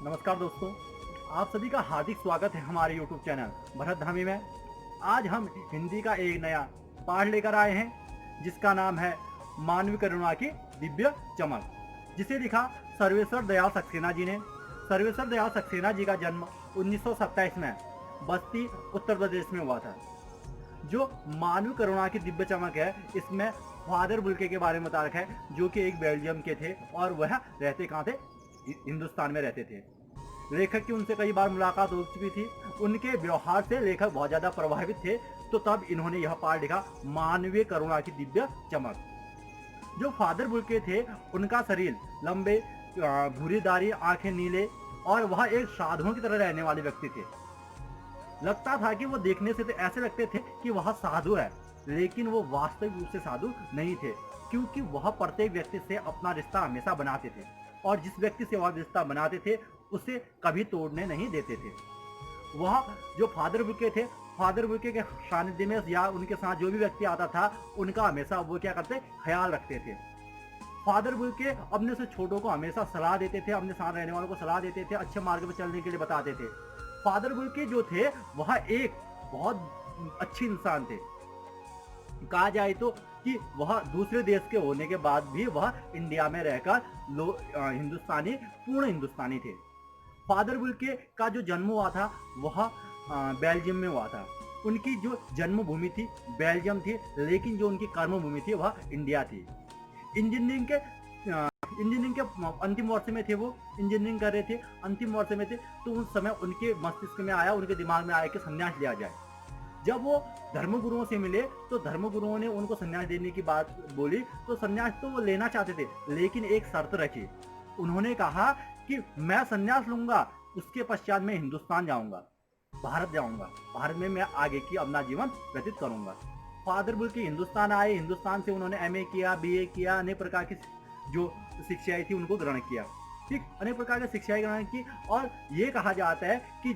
नमस्कार दोस्तों, आप सभी का हार्दिक स्वागत है हमारे YouTube चैनल भरत धामी में। आज हम हिंदी का एक नया पाठ लेकर आए हैं जिसका नाम है मानवीय करुणा की दिव्य चमक, जिसे लिखा सर्वेश्वर दयाल सक्सेना जी ने। सर्वेश्वर दयाल सक्सेना जी का जन्म 1927 में बस्ती उत्तर प्रदेश में हुआ था। जो मानवीय करुणा की दिव्य चमक है, इसमें फादर बुल्के के बारे में बता रखा है, जो कि एक बेल्जियम के थे और वह रहते कहाँ थे, हिंदुस्तान में रहते थे। लेखक की उनसे कई बार मुलाकात हो चुकी थी। उनके व्यवहार से लेखक बहुत ज्यादा प्रभावित थे, तो तब इन्होंने यह पाठ लिखा, मानवीय करुणा की दिव्य चमक। जो फादर बुल्के थे, उनका शरीर लंबे, भूरी दाढ़ी, आंखें नीले, और वह एक साधुओं की तरह रहने वाले व्यक्ति थे। लगता था कि वो देखने से तो ऐसे लगते थे कि वह साधु है, लेकिन वो वास्तविक रूप से साधु नहीं थे, क्योंकि वह प्रत्येक व्यक्ति से अपना रिश्ता हमेशा बनाते थे, और जिस व्यक्ति से वह रिश्ता बनाते थे उसे कभी तोड़ने नहीं देते थे। वह जो फादर बुल्के थे, फादर बुल्के के सानिध्य में या उनके साथ जो भी व्यक्ति आता था, उनका हमेशा वो क्या करते, ख्याल रखते थे। फादर बुल्के अपने से छोटों को हमेशा सलाह देते थे, अपने साथ रहने वालों को सलाह देते थे, अच्छे मार्ग पर चलने के लिए बताते थे। फादर बुल्के जो थे, वह एक बहुत अच्छे इंसान थे। कहा जाए तो कि वह दूसरे देश के होने के बाद भी वह इंडिया में रहकर हिंदुस्तानी, पूर्ण हिंदुस्तानी थे। फादर बुल्के का जो जन्म हुआ था, वह बेल्जियम में हुआ था। उनकी जो जन्मभूमि थी बेल्जियम थी, लेकिन जो उनकी कर्मभूमि थी वह इंडिया थी। इंजीनियरिंग के अंतिम वर्ष में थे, वो इंजीनियरिंग कर रहे थे, अंतिम वर्ष में थे, तो उस समय उनके मस्तिष्क में आया, उनके दिमाग में आया कि संन्यास लिया जाए। जब वो धर्मगुरुओं से मिले, तो धर्मगुरुओं ने उनको संन्यास देने की बात बोली, तो संन्यास तो वो लेना चाहते थे, लेकिन एक शर्त रखी। उन्होंने कहा कि मैं संन्यास लूंगा, उसके पश्चात मैं हिंदुस्तान जाऊंगा, भारत जाऊंगा, भारत में मैं आगे की अपना जीवन व्यतीत करूंगा। फादर बुल्के हिंदुस्तान आए, हिंदुस्तान से उन्होंने MA किया, BA किया, अनेक प्रकार की जो शिक्षाएं थी उनको ग्रहण किया। ठीक, अनेक प्रकार की शिक्षाएं ग्रहण की, और ये कहा जाता है कि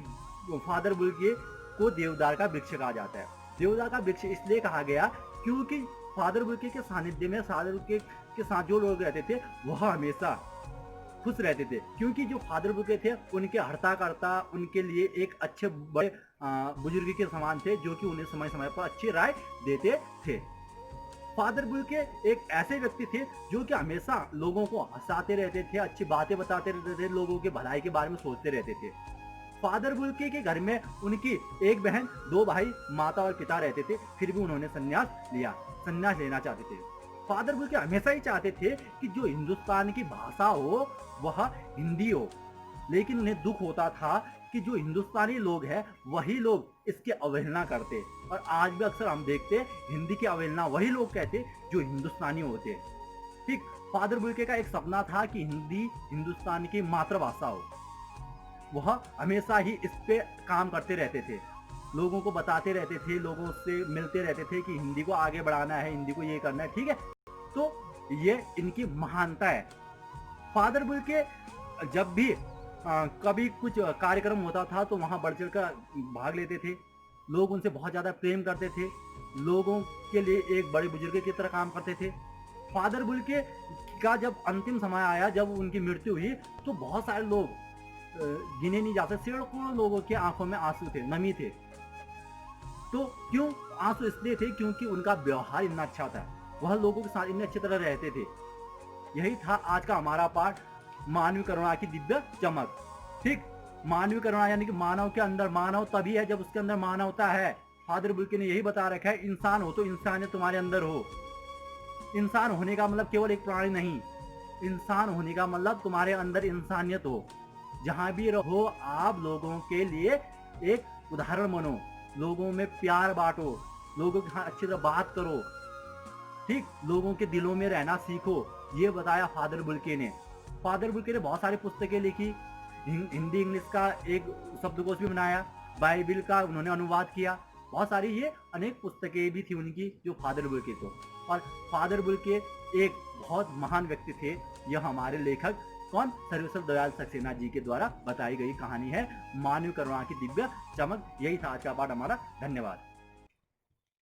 फादर बुल्के को देवदार का वृक्ष कहा जाता है। देवदार का वृक्ष इसलिए कहा गया क्योंकि फादर बुल्के के सानिध्य में, फादर बुल्के के साथ जो लोग रहते थे, वह हमेशा खुश रहते थे, क्योंकि जो फादर बुल्के थे, उनके हरता करता उनके लिए एक अच्छे बड़े बुजुर्ग के समान थे, जो कि उन्हें समय समय पर अच्छी राय देते थे। फादर बुल्के एक ऐसे व्यक्ति थे जो कि हमेशा लोगों को हंसाते रहते थे, अच्छी बातें बताते रहते थे, लोगों के भलाई के बारे में सोचते रहते थे। फादर बुल्के के घर में उनकी एक बहन, 2 भाई, माता और पिता रहते थे, फिर भी उन्होंने संन्यास लेना चाहते थे। फादर बुल्के हमेशा ही चाहते थे कि जो हिंदुस्तान की भाषा हो वह हिंदी हो, लेकिन उन्हें दुख होता था कि जो हिंदुस्तानी लोग हैं, वही लोग इसकी अवहेलना करते, और आज भी अक्सर हम देखते हिंदी की अवहेलना वही लोग कहते जो हिंदुस्तानी होते। ठीक, फादर बुल्के का एक सपना था कि हिंदी हिंदुस्तान की मातृभाषा हो। वह हमेशा ही इस पे काम करते रहते थे, लोगों को बताते रहते थे, लोगों से मिलते रहते थे कि हिंदी को आगे बढ़ाना है, हिंदी को ये करना है। ठीक है, तो ये इनकी महानता है। फादर बुल्के जब भी कभी कुछ कार्यक्रम होता था, तो वहां बढ़ चढ़ कर भाग लेते थे। लोग उनसे बहुत ज्यादा प्रेम करते थे, लोगों के लिए एक बड़े बुजुर्ग की तरह काम करते थे। फादर बुल्के का जब अंतिम समय आया, जब उनकी मृत्यु हुई, तो बहुत सारे लोग, गिने नहीं जा सकते, सैकड़ों लोगों के आंखों में आंसू थे, नमी थे। तो क्यों आंसू? इसलिए थे क्योंकि उनका व्यवहार इतना अच्छा था, वह लोगों के साथ इतने अच्छी तरह रहते थे। यही था आज का हमारा पाठ, मानवीय करुणा की दिव्य चमक। ठीक, मानवीय करुणा यानी कि मानव के अंदर, मानव तभी है जब उसके अंदर मानवता है। फादर बुल्के ने यही बता रखा है, इंसान हो तो इंसानियत तुम्हारे अंदर हो। इंसान होने का मतलब केवल एक प्राणी नहीं, इंसान होने का मतलब तुम्हारे अंदर इंसानियत हो। जहां भी रहो, आप लोगों के लिए एक उदाहरण बनो, लोगों में प्यार बांटो, लोगों के साथ अच्छी तरह बात करो। ठीक, लोगों के दिलों में रहना सीखो, ये बताया फादर बुल्के ने। फादर बुल्के ने बहुत सारी पुस्तकें लिखी, हिंदी इंग्लिश का एक शब्दकोश भी बनाया, बाइबिल का उन्होंने अनुवाद किया, बहुत सारी ये अनेक पुस्तकें भी थी उनकी जो फादर बुल्के को। और फादर बुल्के एक बहुत महान व्यक्ति थे। यह हमारे लेखक कौन, सर्वेश्वर दयाल सक्सेना जी के द्वारा बताई गई कहानी है, मानवीय करुणा की दिव्य चमक। यही था आज का पाठ हमारा। धन्यवाद।